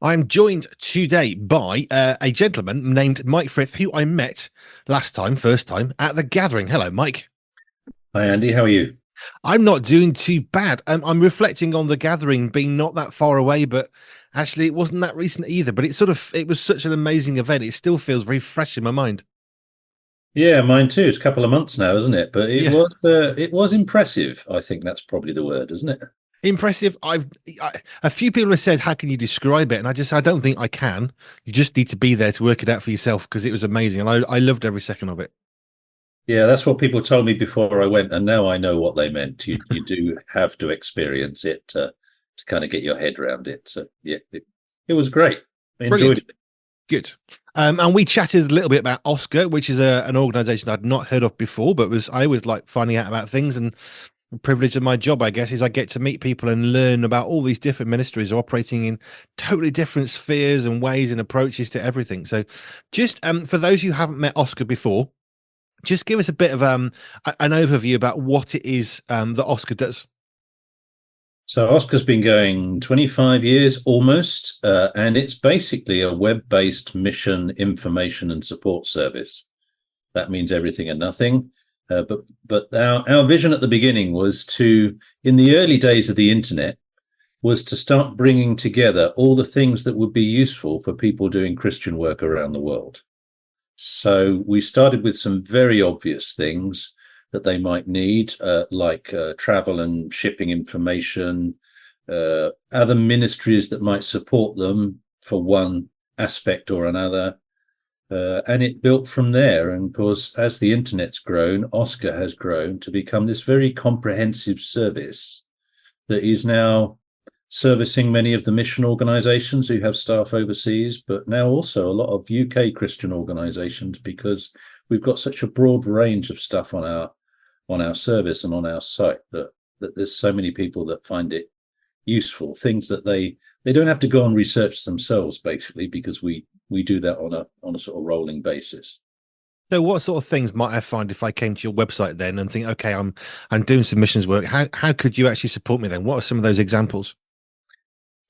I'm joined today by a gentleman named Mike Frith, who I met first time, at the gathering. Hello, Mike. Hi, Andy. How are you? I'm not doing too bad. I'm reflecting on the gathering being not that far away, but actually it wasn't that recent either. But it was such an amazing event. It still feels very fresh in my mind. Yeah, mine too. It's a couple of months now, isn't it? But Yeah, it was impressive. I think that's probably the word, isn't it? impressive. A few people have said, "How can you describe it?" And I don't think I can. You just need to be there to work it out for yourself because it was amazing, and I loved every second of it. Yeah, that's what people told me before I went, and now I know what they meant. You do have to experience it to kind of get your head around it. So yeah, it was great. I enjoyed Brilliant. it. Good. And we chatted a little bit about Oscar, which is an organization I'd not heard of before, but was I always like finding out about things. And the privilege of my job, I guess, is I get to meet people and learn about all these different ministries operating in totally different spheres and ways and approaches to everything. So, just for those who haven't met Oscar before, just give us a bit of an overview about what it is that Oscar does. So Oscar's been going 25 years almost, and it's basically a web-based mission information and support service. That means everything and nothing. But our vision at the beginning was in the early days of the internet, was to start bringing together all the things that would be useful for people doing Christian work around the world. So we started with some very obvious things that they might need, like travel and shipping information, other ministries that might support them for one aspect or another. And it built from there. And of course, as the internet's grown, Oscar has grown to become this very comprehensive service that is now servicing many of the mission organizations who have staff overseas, but now also a lot of UK Christian organizations, because we've got such a broad range of stuff on our service and on our site that there's so many people that find it useful, things that they don't have to go and research themselves, basically, because we do that on a sort of rolling basis. So, what sort of things might I find if I came to your website then and think, okay, I'm doing some missions work. How could you actually support me then? What are some of those examples?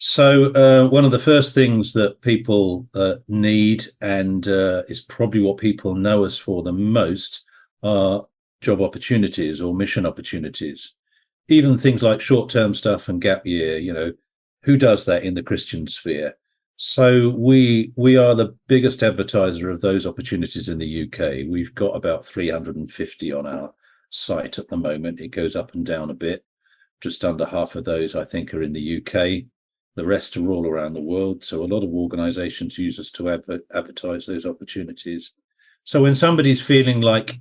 So one of the first things that people need, and is probably what people know us for the most, are job opportunities or mission opportunities. Even things like short-term stuff and gap year. Who does that in the Christian sphere? So we are the biggest advertiser of those opportunities in the UK. We've got about 350 on our site at the moment. It goes up and down a bit. Just under half of those, I think, are in the UK. The rest are all around the world. So a lot of organizations use us to advertise those opportunities. So when somebody's feeling like,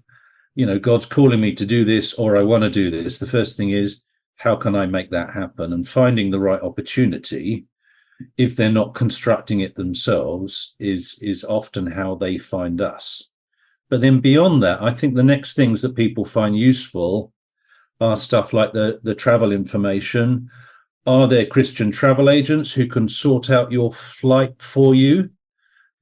God's calling me to do this, or I want to do this, the first thing is, how can I make that happen? And finding the right opportunity, if they're not constructing it themselves, is often how they find us. But then beyond that, I think the next things that people find useful are stuff like the travel information. Are there Christian travel agents who can sort out your flight for you,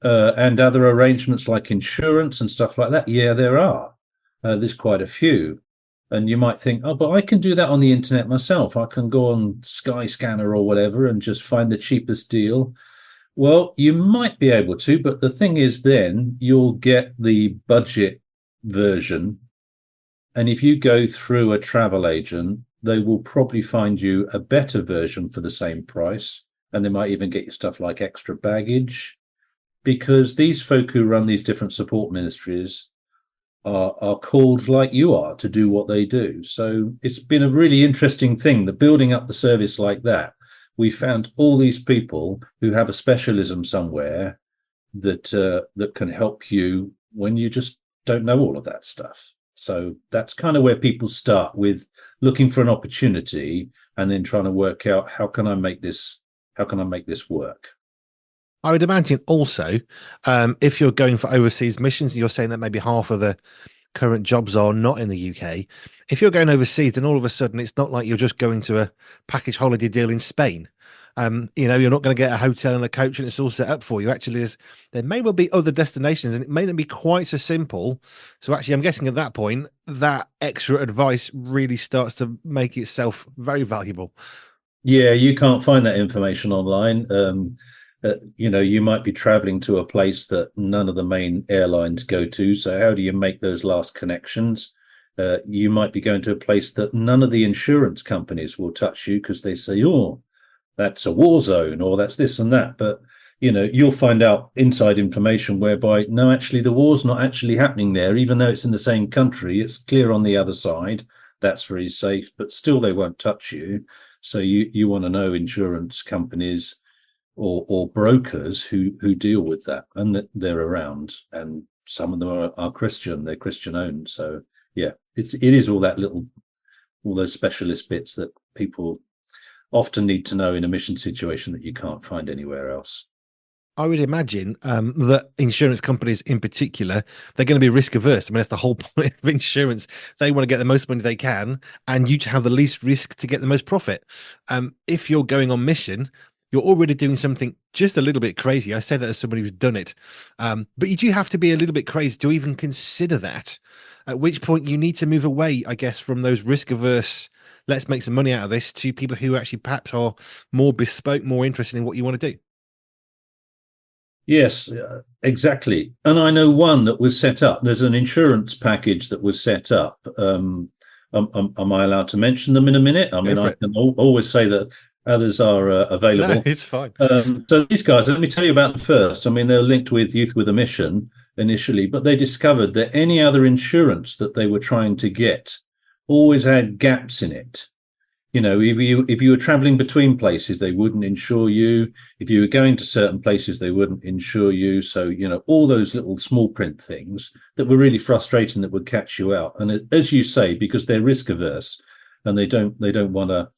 and other arrangements like insurance and stuff like that? Yeah, there are. There's quite a few. And you might think, oh, but I can do that on the internet myself. I can go on Skyscanner or whatever and just find the cheapest deal. Well, you might be able to, but the thing is, then you'll get the budget version. And if you go through a travel agent, they will probably find you a better version for the same price. And they might even get you stuff like extra baggage, because these folk who run these different support ministries are called, like you are, to do what they do. So it's been a really interesting thing that building up the service like that, we found all these people who have a specialism somewhere that can help you when you just don't know all of that stuff. So that's kind of where people start, with looking for an opportunity and then trying to work out, how can I make this work? I would imagine also, if you're going for overseas missions, you're saying that maybe half of the current jobs are not in the UK. If you're going overseas, then all of a sudden it's not like you're just going to a package holiday deal in Spain. You're not going to get a hotel and a coach and it's all set up for you. Actually, there may well be other destinations and it may not be quite so simple. So actually, I'm guessing at that point, that extra advice really starts to make itself very valuable. Yeah, you can't find that information online. You might be traveling to a place that none of the main airlines go to. So how do you make those last connections? You might be going to a place that none of the insurance companies will touch you because they say, oh, that's a war zone or that's this and that. But, you'll find out inside information whereby, no, actually, the war's not actually happening there, even though it's in the same country. It's clear on the other side. That's very safe, but still they won't touch you. So you want to know insurance companies or brokers who deal with that, and that they're around, and some of them are Christian, they're Christian owned. So yeah, it is all those specialist bits that people often need to know in a mission situation that you can't find anywhere else. I would imagine that insurance companies in particular, they're going to be risk averse. I mean, that's the whole point of insurance. They want to get the most money they can, and you to have the least risk to get the most profit. If you're going on mission, you're already doing something just a little bit crazy. I say that as somebody who's done it. But you do have to be a little bit crazy to even consider that, at which point you need to move away, I guess, from those risk averse, let's make some money out of this, to people who actually perhaps are more bespoke, more interested in what you want to do. Yes, exactly. And I know one that was set up. There's an insurance package that was set up. Am I allowed to mention them in a minute? I mean, I can always say that others are available. No, it's fine. So these guys, let me tell you about them first. I mean, they're linked with Youth with a Mission initially, but they discovered that any other insurance that they were trying to get always had gaps in it. If you were traveling between places, they wouldn't insure you. If you were going to certain places, they wouldn't insure you. So, all those little small print things that were really frustrating that would catch you out. And as you say, because they're risk averse and they don't want to,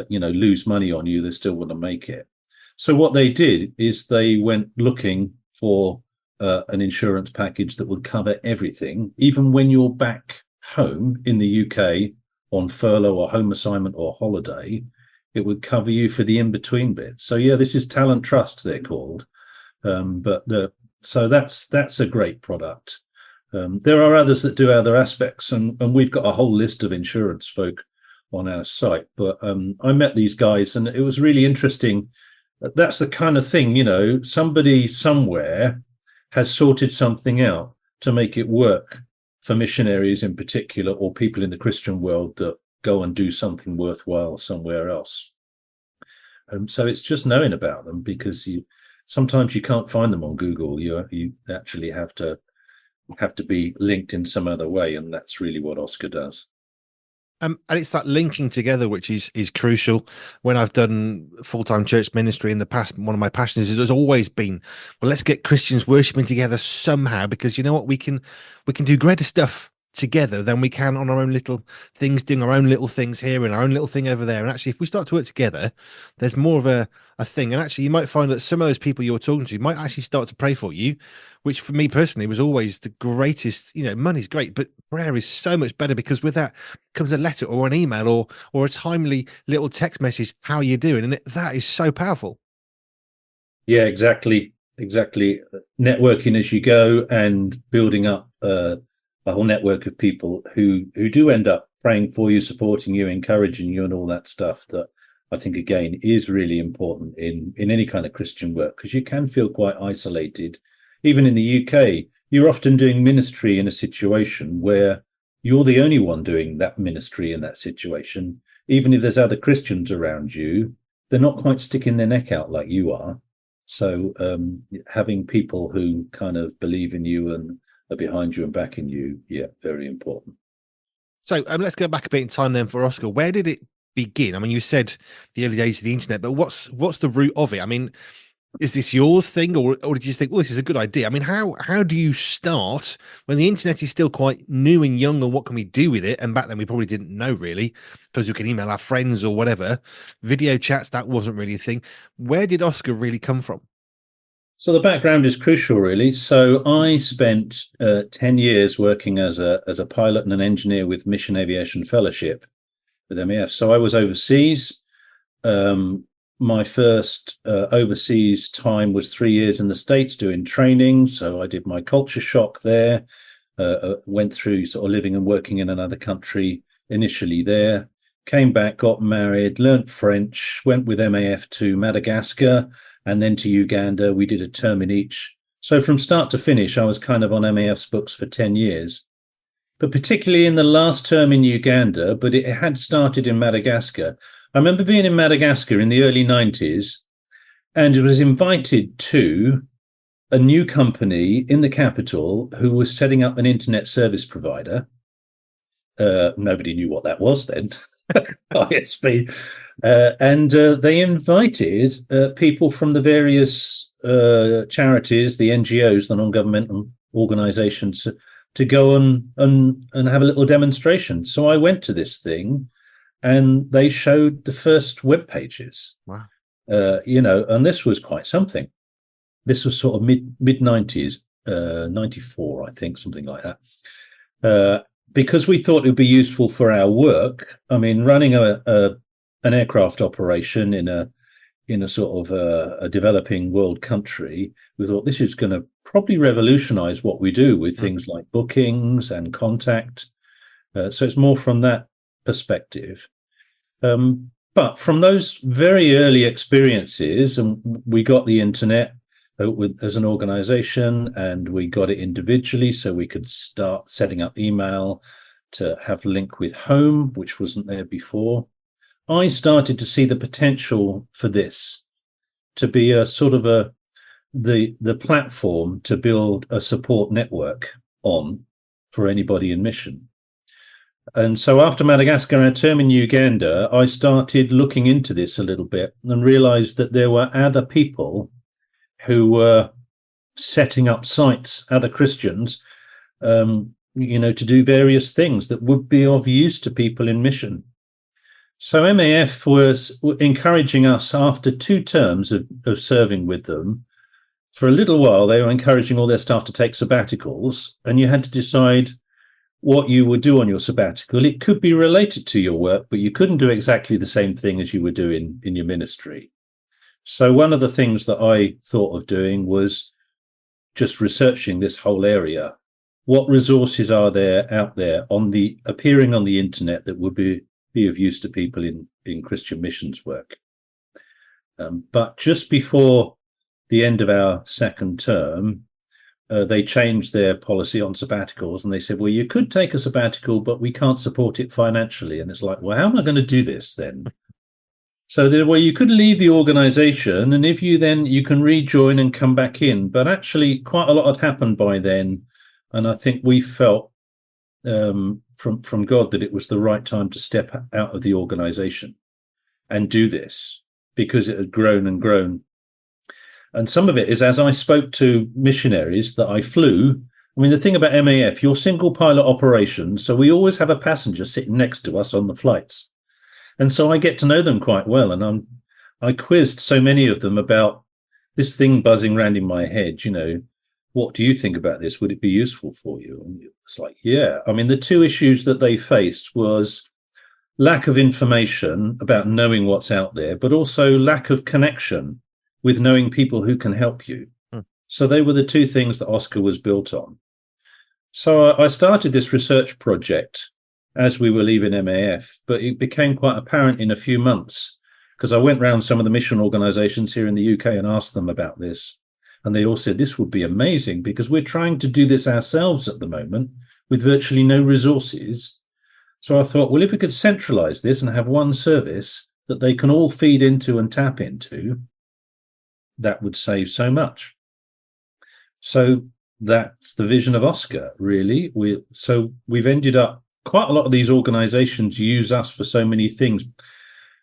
lose money on you, they still want to make it. So what they did is they went looking for an insurance package that would cover everything, even when you're back home in the UK on furlough or home assignment or holiday. It would cover you for the in-between bit. So yeah, this is Talent Trust, they're called. So that's a great product. There are others that do other aspects, and we've got a whole list of insurance folk on our site. But I met these guys, and it was really interesting. That's the kind of thing, somebody somewhere has sorted something out to make it work for missionaries in particular, or people in the Christian world that go and do something worthwhile somewhere else. So it's just knowing about them, because sometimes you can't find them on Google. You actually have to be linked in some other way, and that's really what Oscar does. And it's that linking together which is crucial. When I've done full-time church ministry in the past, one of my passions has always been, well, let's get Christians worshiping together somehow, because you know what, we can do greater stuff together than we can on our own little things, doing our own little things here and our own little thing over there. And actually, if we start to work together, there's more of a thing. And actually, you might find that some of those people you're talking to might actually start to pray for you, which for me personally was always the greatest. Money's great, but prayer is so much better, because with that comes a letter or an email or a timely little text message. How are you doing? And that is so powerful. Yeah, exactly. Networking as you go and building up a whole network of people who do end up praying for you, supporting you, encouraging you, and all that stuff, that I think again is really important in any kind of Christian work, because you can feel quite isolated. Even in the UK, you're often doing ministry in a situation where you're the only one doing that ministry in that situation. Even if there's other Christians around you, they're not quite sticking their neck out like you are. So having people who kind of believe in you and are behind you and backing you, yeah, very important. So let's go back a bit in time then for Oscar. Where did it begin? I mean, you said the early days of the internet, but what's the root of it? I mean, is this yours thing, or did you think, well, this is a good idea? I mean, how do you start when the internet is still quite new and young, and what can we do with it? And back then we probably didn't know really, because we can email our friends or whatever. Video chats, that wasn't really a thing. Where did Oscar really come from? So the background is crucial, really. So I spent 10 years working as a pilot and an engineer with Mission Aviation Fellowship with MEF. So I was overseas. My first overseas time was 3 years in the States doing training. So I did my culture shock there, went through sort of living and working in another country initially there, came back, got married, learnt French, went with MAF to Madagascar, and then to Uganda. We did a term in each. So from start to finish, I was kind of on MAF's books for 10 years. But particularly in the last term in Uganda, but it had started in Madagascar. I remember being in Madagascar in the early 90s and was invited to a new company in the capital who was setting up an internet service provider. Nobody knew what that was then, ISP. And they invited people from the various charities, the NGOs, the non-governmental organizations, to go and have a little demonstration. So I went to this thing and they showed the first web pages. Wow. And this was quite something. This was sort of mid 90s, 94, I think, something like that. Because we thought it would be useful for our work. I mean, running an aircraft operation in a sort of a developing world country, we thought this is going to probably revolutionize what we do with things like bookings and contact. So it's more from that perspective. But from those very early experiences, and we got the internet as an organization, and we got it individually so we could start setting up email to have link with home, which wasn't there before. I started to see the potential for this to be a sort of the platform to build a support network on for anybody in mission. And so after Madagascar and a term in Uganda, I started looking into this a little bit and realized that there were other people who were setting up sites, other Christians, to do various things that would be of use to people in mission. So MAF was encouraging us after 2 terms of serving with them. For a little while, they were encouraging all their staff to take sabbaticals, and you had to decide what you would do on your sabbatical. It could be related to your work, but you couldn't do exactly the same thing as you were doing in your ministry. So one of the things that I thought of doing was just researching this whole area. What resources are there out there appearing on the internet that would be of use to people in Christian missions work? But just before the end of our second term, they changed their policy on sabbaticals, and they said, well, you could take a sabbatical, but we can't support it financially. And it's like, well, how am I going to do this then? So you could leave the organization, and if you can rejoin and come back in. But actually quite a lot had happened by then. And I think we felt from God that it was the right time to step out of the organization and do this, because it had grown and grown. And some of it is as I spoke to missionaries that I flew. I mean, the thing about MAF, you're single pilot operations, so we always have a passenger sitting next to us on the flights. And so I get to know them quite well. And I quizzed so many of them about this thing buzzing around in my head, what do you think about this? Would it be useful for you? And it's like, yeah. I mean, the 2 issues that they faced was lack of information about knowing what's out there, but also lack of connection with knowing people who can help you. So they were the 2 things that Oscar was built on. So I started this research project as we were leaving MAF, but it became quite apparent in a few months, because I went round some of the mission organizations here in the UK and asked them about this. And they all said, this would be amazing, because we're trying to do this ourselves at the moment with virtually no resources. So I thought, well, if we could centralize this and have one service that they can all feed into and tap into, that would save so much. So that's the vision of Oscar, really. We've ended up, quite a lot of these organizations use us for so many things,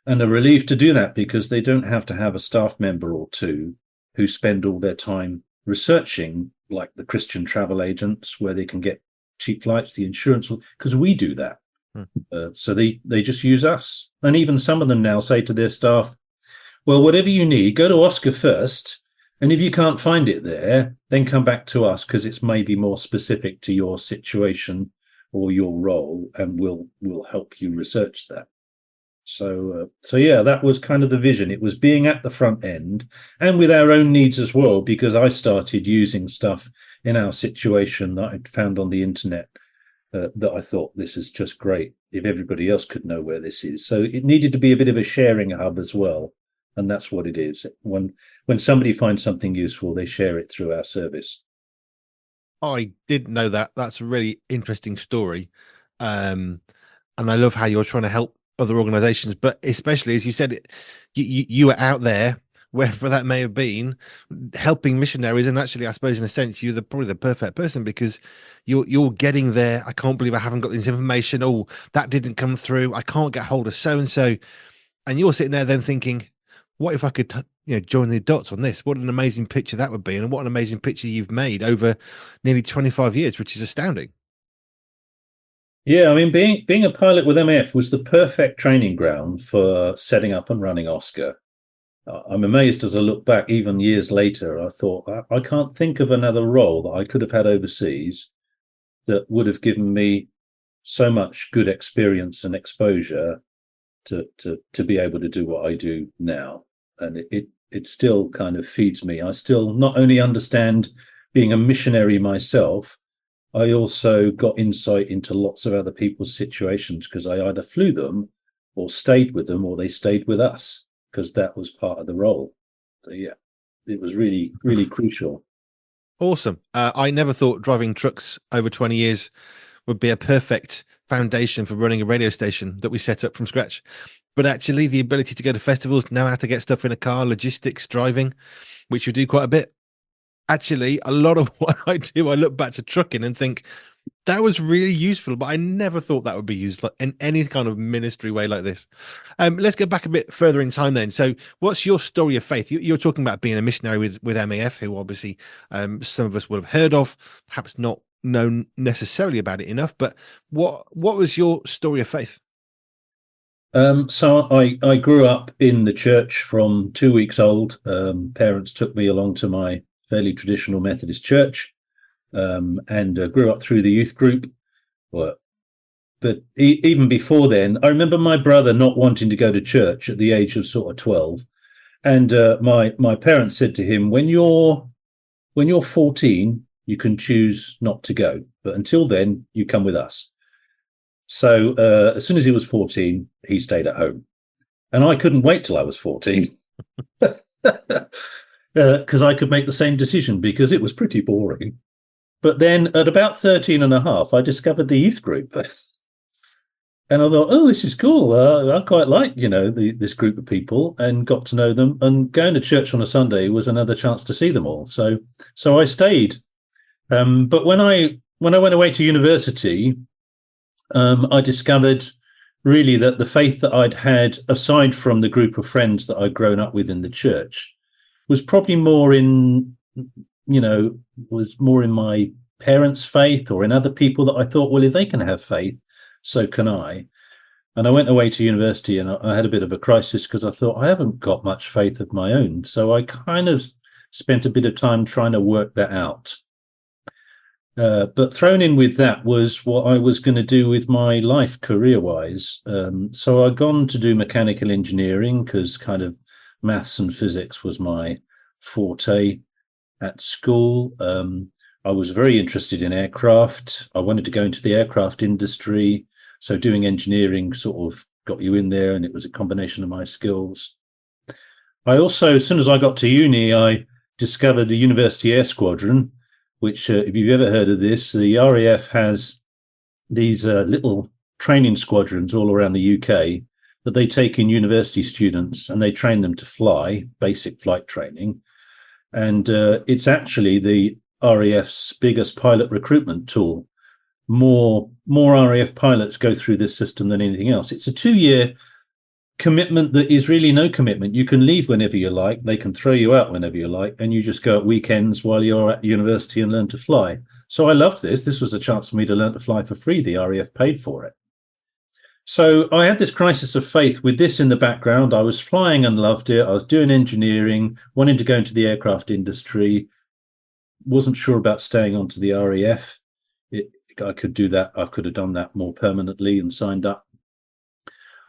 and are relieved to do that because they don't have to have a staff member or 2 who spend all their time researching, like the Christian travel agents, where they can get cheap flights, the insurance, because we do that. So they just use us. And even some of them now say to their staff, well, whatever you need, go to Oscar first. And if you can't find it there, then come back to us, because it's maybe more specific to your situation or your role, and we'll help you research that. So yeah, that was kind of the vision. It was being at the front end, and with our own needs as well, because I started using stuff in our situation that I'd found on the internet that I thought, this is just great if everybody else could know where this is. So it needed to be a bit of a sharing hub as well, And that's what it is. When somebody finds something useful, they share it through our service. I didn't know that. That's a really interesting story. Um, and I love how you're trying to help other organizations, but especially as you said, you were out there, wherever that may have been, helping missionaries. And actually, I suppose in a sense, you're probably the perfect person because you're getting there. I can't believe I haven't got this information. Oh, that didn't come through. I can't get hold of so and so. And you're sitting there then thinking, what if I could, join the dots on this? What an amazing picture that would be, and what an amazing picture you've made over nearly 25 years, which is astounding. Yeah, I mean, being a pilot with MAF was the perfect training ground for setting up and running Oscar. I'm amazed as I look back, even years later, I thought, I can't think of another role that I could have had overseas that would have given me so much good experience and exposure to be able to do what I do now. And it still kind of feeds me. I still not only understand being a missionary myself, I also got insight into lots of other people's situations because I either flew them or stayed with them or they stayed with us because that was part of the role. So yeah, it was really, really crucial. Awesome. I never thought driving trucks over 20 years would be a perfect foundation for running a radio station that we set up from scratch. But actually, the ability to go to festivals, know how to get stuff in a car, logistics, driving, which we do quite a bit. Actually, a lot of what I do, I look back to trucking and think that was really useful, but I never thought that would be used in any kind of ministry way like this. Let's go back a bit further in time then. So what's your story of faith? You're talking about being a missionary with MAF, who obviously some of us would have heard of, perhaps not known necessarily about it enough, but what was your story of faith? So I grew up in the church from 2 weeks old. Parents took me along to my fairly traditional Methodist church, and grew up through the youth group. But even before then, I remember my brother not wanting to go to church at the age of sort of 12. And my parents said to him, when you're 14, you can choose not to go. But until then, you come with us. So as soon as he was 14, he stayed at home. And I couldn't wait till I was 14 because I could make the same decision because it was pretty boring. But then at about 13 and a half, I discovered the youth group. And I thought, oh, this is cool. I quite like, this group of people and got to know them. And going to church on a Sunday was another chance to see them all. So I stayed. But when I went away to university, I discovered really that the faith that I'd had, aside from the group of friends that I'd grown up with in the church, was probably more in my parents' faith or in other people that I thought, well, if they can have faith, so can I. And I went away to university and I had a bit of a crisis because I thought I haven't got much faith of my own. So I kind of spent a bit of time trying to work that out. But thrown in with that was what I was going to do with my life career-wise. So I'd gone to do mechanical engineering because kind of maths and physics was my forte at school. I was very interested in aircraft. I wanted to go into the aircraft industry. So doing engineering sort of got you in there, and it was a combination of my skills. I also, as soon as I got to uni, I discovered the University Air Squadron, which, if you've ever heard of this, the RAF has these little training squadrons all around the UK that they take in university students and they train them to fly, basic flight training. And it's actually the RAF's biggest pilot recruitment tool. More RAF pilots go through this system than anything else. It's a 2-year commitment that is really no commitment. You can leave whenever you like. They can throw you out whenever you like, and you just go at weekends while you're at university and learn to fly. So I loved this. This was a chance for me to learn to fly for free. The RAF paid for it. So I had this crisis of faith with this in the background. I was flying and loved it. I was doing engineering, wanting to go into the aircraft industry. Wasn't sure about staying on to the RAF. I could do that. I could have done that more permanently and signed up.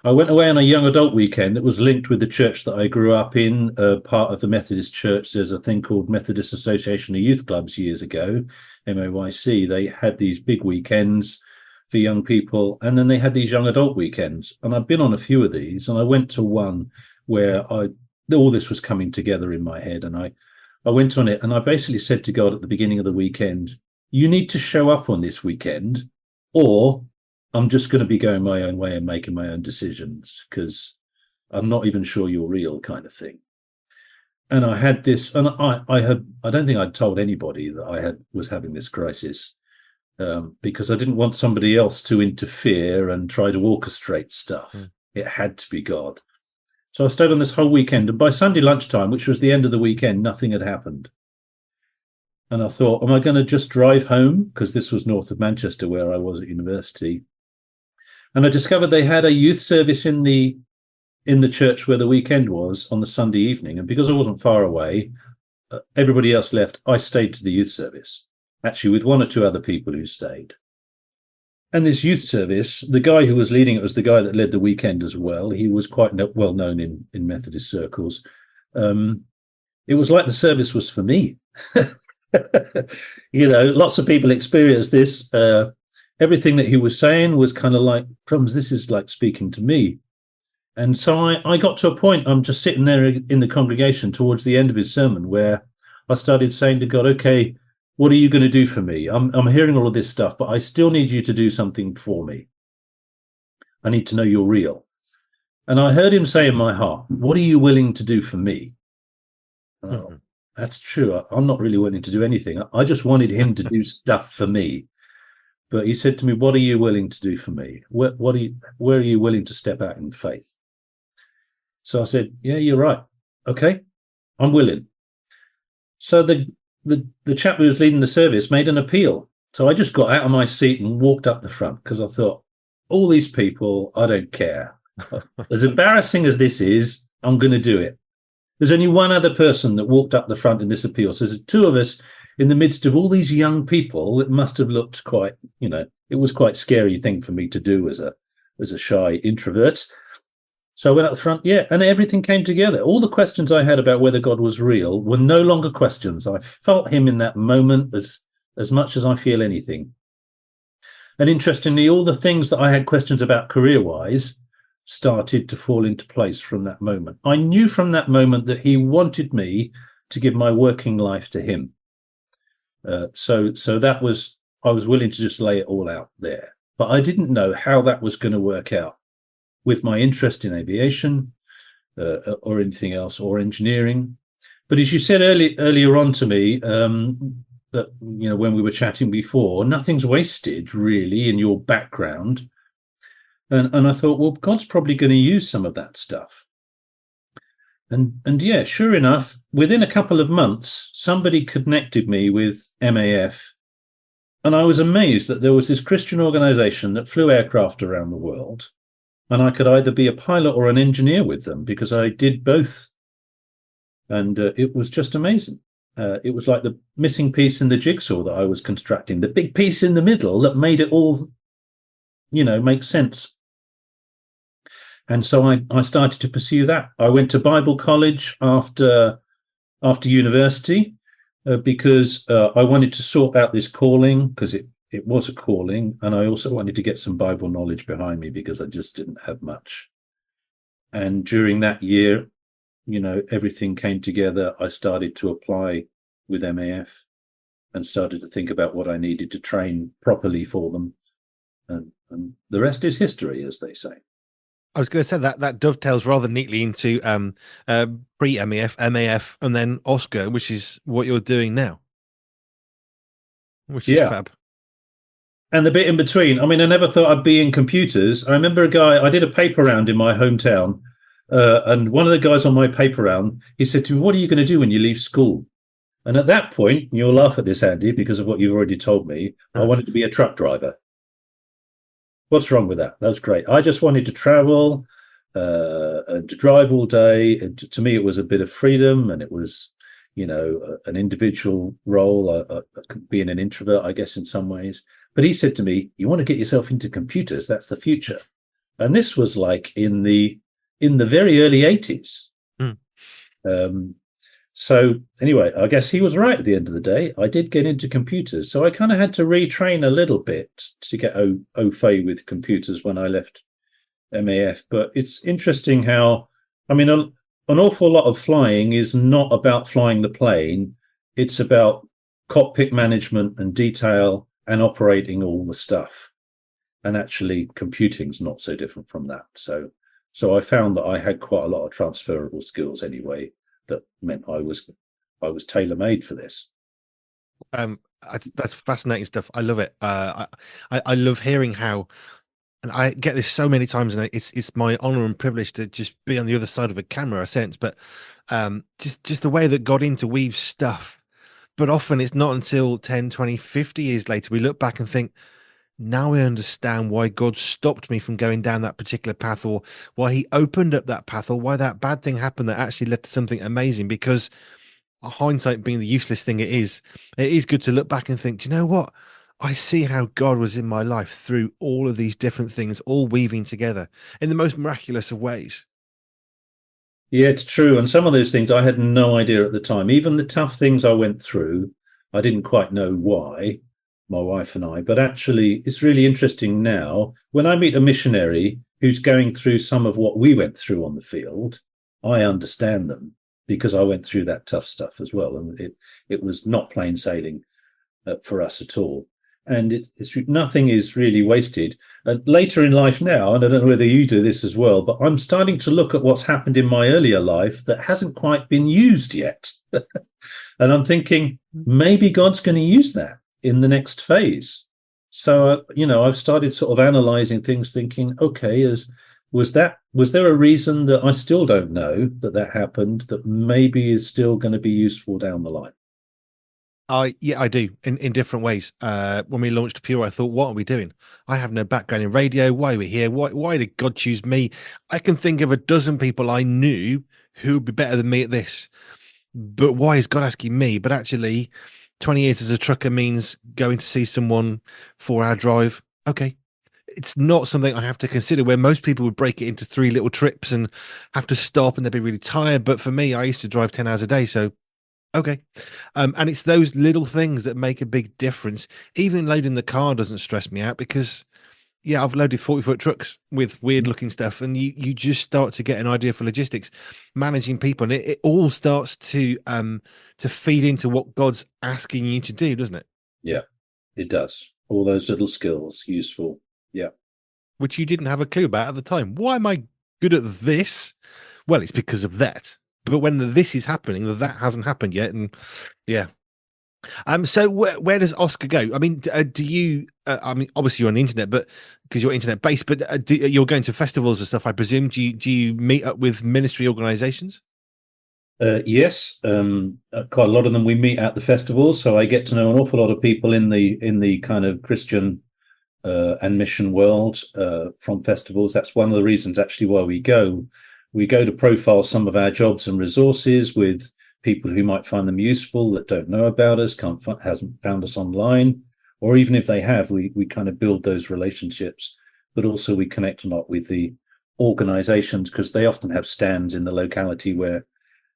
I went away on a young adult weekend that was linked with the church that I grew up in, part of the Methodist Church. There's a thing called Methodist Association of Youth Clubs years ago, MAYC. They had these big weekends for young people, and then they had these young adult weekends. And I've been on a few of these, and I went to one where I all this was coming together in my head, and I went on it, and I basically said to God at the beginning of the weekend, you need to show up on this weekend, or I'm just going to be going my own way and making my own decisions, because I'm not even sure you're real, kind of thing. And I had this, and I don't think I'd told anybody that I was having this crisis, because I didn't want somebody else to interfere and try to orchestrate stuff. It had to be God. So I stayed on this whole weekend, and by Sunday lunchtime, which was the end of the weekend, nothing had happened. And I thought, am I going to just drive home? Because this was north of Manchester, where I was at university. And I discovered they had a youth service in the church where the weekend was on the Sunday evening. And because I wasn't far away, everybody else left. I stayed to the youth service, actually with one or two other people who stayed. And this youth service, the guy who was leading it was the guy that led the weekend as well. He was quite well known in Methodist circles. It was like the service was for me. Lots of people experienced this. Everything that he was saying was kind of like, crumbs, this is like speaking to me. And so I got to a point, I'm just sitting there in the congregation towards the end of his sermon, where I started saying to God, okay, what are you going to do for me? I'm hearing all of this stuff, but I still need you to do something for me. I need to know you're real. And I heard him say in my heart, what are you willing to do for me? Oh, that's true. I'm not really willing to do anything. I just wanted him to do stuff for me. But he said to me, what are you willing to do for me? Where are you willing to step out in faith? So I said, yeah, you're right. Okay, I'm willing. So the chap who was leading the service made an appeal. So I just got out of my seat and walked up the front, because I thought, all these people, I don't care. As embarrassing as this is, I'm going to do it. There's only one other person that walked up the front in this appeal. So there's two of us in the midst of all these young people. It must have looked quite, it was quite a scary thing for me to do as a shy introvert. So I went up the front, and everything came together. All the questions I had about whether God was real were no longer questions. I felt him in that moment as much as I feel anything. And interestingly, all the things that I had questions about career-wise started to fall into place from that moment. I knew from that moment that he wanted me to give my working life to him. So that was, I was willing to just lay it all out there. But I didn't know how that was going to work out with my interest in aviation or anything else, or engineering. But as you said earlier on to me, that when we were chatting before, nothing's wasted really in your background. And I thought, well, God's probably going to use some of that stuff. And yeah, sure enough, within a couple of months, somebody connected me with MAF. And I was amazed that there was this Christian organization that flew aircraft around the world. And I could either be a pilot or an engineer with them, because I did both. And it was just amazing. It was like the missing piece in the jigsaw that I was constructing, the big piece in the middle that made it all, make sense. And so I started to pursue that. I went to Bible college after university because I wanted to sort out this calling, because it was a calling. And I also wanted to get some Bible knowledge behind me, because I just didn't have much. And during that year, everything came together. I started to apply with MAF and started to think about what I needed to train properly for them. And the rest is history, as they say. I was going to say that dovetails rather neatly into pre-MAF, MAF, and then Oscar, which is what you're doing now, which is fab. And the bit in between, I mean, I never thought I'd be in computers. I remember I did a paper round in my hometown, and one of the guys on my paper round, he said to me, what are you going to do when you leave school? And at that point, you'll laugh at this, Andy, because of what you've already told me, I wanted to be a truck driver. What's wrong with that? That's great. I just wanted to travel and to drive all day. And to me, it was a bit of freedom, and it was, an individual role, being an introvert, I guess, in some ways. But he said to me, you want to get yourself into computers, that's the future. And this was like in the very early 80s. So anyway, I guess he was right at the end of the day. I did get into computers. So I kind of had to retrain a little bit to get au fait with computers when I left MAF. But it's interesting how, I mean, an awful lot of flying is not about flying the plane. It's about cockpit management and detail and operating all the stuff. And actually, computing's not so different from that. So I found that I had quite a lot of transferable skills anyway. That meant I was tailor made for this. That's fascinating stuff. I love it. I love hearing how, and I get this so many times, and it's my honor and privilege to just be on the other side of a camera, a sense. But just the way that God interweaves stuff. But often it's not until 10, 20, 50 years later we look back and think, now I understand why God stopped me from going down that particular path, or why he opened up that path, or why that bad thing happened that actually led to something amazing. Because hindsight being the useless thing it is good to look back and think, do you know what? I see how God was in my life through all of these different things, all weaving together in the most miraculous of ways. Yeah, it's true. And some of those things I had no idea at the time. Even the tough things I went through, I didn't quite know why, my wife and I. But actually, it's really interesting now. When I meet a missionary who's going through some of what we went through on the field, I understand them because I went through that tough stuff as well. And it was not plain sailing for us at all. And it's nothing is really wasted. Later in life now, and I don't know whether you do this as well, but I'm starting to look at what's happened in my earlier life that hasn't quite been used yet. And I'm thinking maybe God's going to use that in the next phase. So, I've started sort of analyzing things, thinking, okay, was there a reason that I still don't know that happened that maybe is still going to be useful down the line? I do in different ways. When we launched Pure, I thought, what are we doing? I have no background in radio. Why are we here? Why did God choose me? I can think of a dozen people I knew who would be better than me at this. But why is God asking me? But actually, 20 years as a trucker means going to see someone 4-hour drive. Okay. It's not something I have to consider, where most people would break it into 3 little trips and have to stop and they'd be really tired. But for me, I used to drive 10 hours a day. So okay. And it's those little things that make a big difference. Even loading the car doesn't stress me out because, yeah, I've loaded 40-foot trucks with weird looking stuff, and you just start to get an idea for logistics, managing people, and it all starts to feed into what God's asking you to do, doesn't it? Yeah, it does. All those little skills useful. Yeah. Which you didn't have a clue about at the time. Why am I good at this? Well, it's because of that. But when this is happening, that hasn't happened yet, and yeah. So where does Oscar go? I mean, do you? I mean, obviously you're on the internet, but because you're internet based, but you're going to festivals and stuff, I presume. Do you meet up with ministry organisations? Yes, quite a lot of them we meet at the festivals, so I get to know an awful lot of people in the kind of Christian and mission world from festivals. That's one of the reasons actually why we go. We go to profile some of our jobs and resources with people who might find them useful that don't know about us, hasn't found us online, or even if they have, we kind of build those relationships. But also we connect a lot with the organizations because they often have stands in the locality where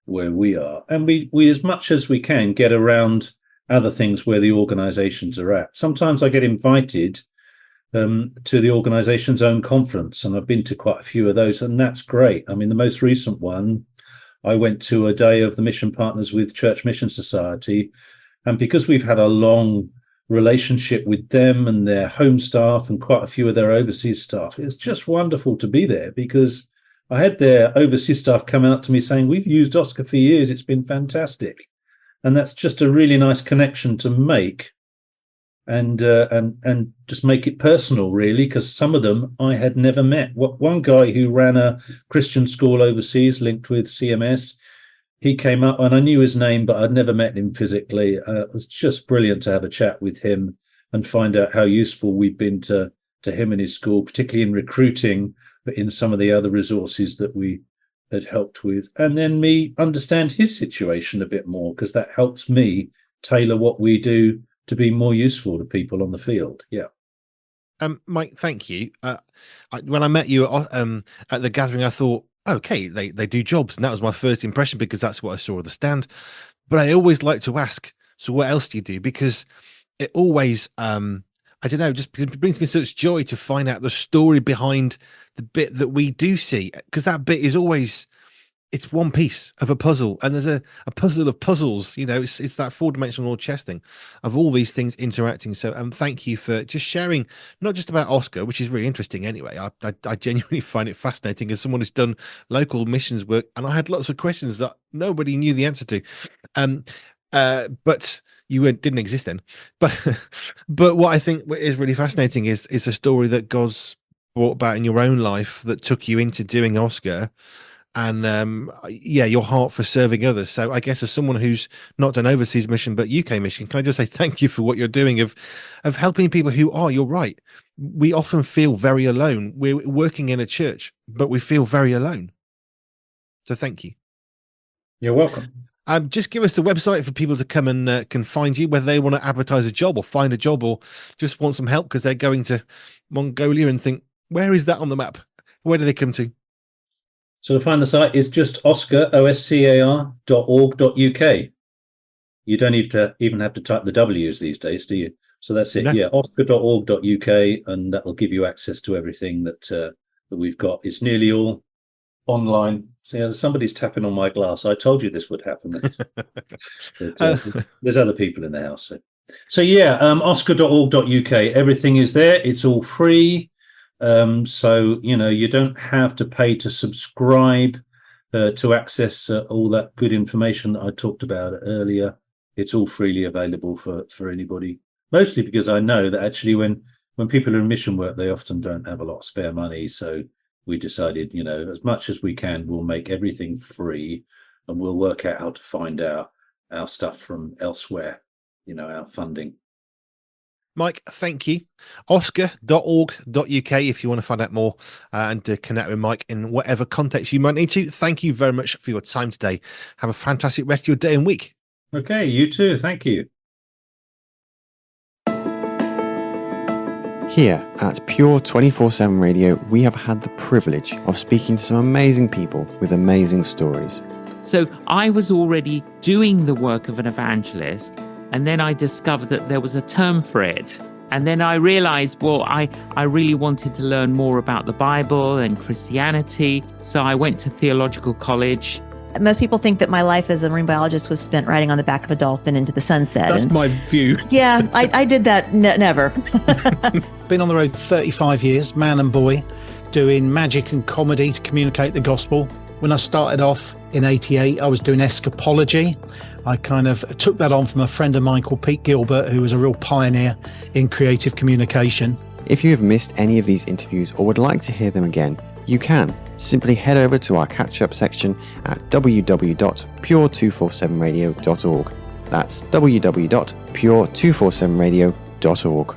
we are. And we as much as we can get around other things where the organizations are at. Sometimes I get invited to the organization's own conference, and I've been to quite a few of those, and that's great. I mean, the most recent one, I went to a day of the mission partners with Church Mission Society, and because we've had a long relationship with them and their home staff and quite a few of their overseas staff, it's just wonderful to be there because I had their overseas staff coming up to me saying, we've used Oscar for years, it's been fantastic. And that's just a really nice connection to make. And just make it personal, really, because some of them I had never met. One guy who ran a Christian school overseas linked with CMS, he came up and I knew his name, but I'd never met him physically. It was just brilliant to have a chat with him and find out how useful we've been to him and his school, particularly in recruiting, but in some of the other resources that we had helped with. And then me understand his situation a bit more, because that helps me tailor what we do to be more useful to people on the field. Yeah. Mike, thank you. When I met you at the gathering, I thought, okay, they do jobs, and that was my first impression because that's what I saw at the stand. But I always like to ask, so what else do you do? Because it always, I don't know, just it brings me such joy to find out the story behind the bit that we do see, because that bit is always it's one piece of a puzzle, and there's a puzzle of puzzles. It's that 4-dimensional chess thing of all these things interacting. So thank you for just sharing, not just about Oscar, which is really interesting anyway. I genuinely find it fascinating as someone who's done local missions work, and I had lots of questions that nobody knew the answer to. But you didn't exist then. But what I think is really fascinating is a story that God's brought about in your own life that took you into doing Oscar, and your heart for serving others. So I guess as someone who's not done overseas mission but UK mission, can I just say thank you for what you're doing of helping people who are, you're right, we often feel very alone. We're working in a church, but we feel very alone. So thank you. You're welcome. Just give us the website for people to come and can find you, whether they want to advertise a job or find a job or just want some help because they're going to Mongolia and think, where is that on the map? Where do they come to? So to find the site is just oscar.org.uk. You don't even have to type the W's these days, do you? So that's it. No. Yeah, oscar.org.uk, and that will give you access to everything that we've got. It's nearly all online. So somebody's tapping on my glass. I told you this would happen. But, there's other people in the house. So oscar.org.uk. Everything is there. It's all free. So you don't have to pay to subscribe to access all that good information that I talked about earlier. It's all freely available for anybody. Mostly because I know that actually when people are in mission work, they often don't have a lot of spare money. So we decided, as much as we can, we'll make everything free, and we'll work out how to find our stuff from elsewhere, our funding. Mike, thank you. Oscar.org.uk if you want to find out more and to connect with Mike in whatever context you might need to. Thank you very much for your time today. Have a fantastic rest of your day and week. Okay, you too. Thank you. Here at Pure 24/7 Radio, we have had the privilege of speaking to some amazing people with amazing stories. So I was already doing the work of an evangelist, and then I discovered that there was a term for it. And then I realized, I really wanted to learn more about the Bible and Christianity. So I went to theological college. Most people think that my life as a marine biologist was spent riding on the back of a dolphin into the sunset. That's my view. Yeah, I did that. Never. Been on the road 35 years, man and boy, doing magic and comedy to communicate the gospel. When I started off in 88, I was doing escapology. I kind of took that on from a friend of mine called Pete Gilbert, who was a real pioneer in creative communication. If you have missed any of these interviews or would like to hear them again, you can. Simply head over to our catch-up section at www.pure247radio.org. That's www.pure247radio.org.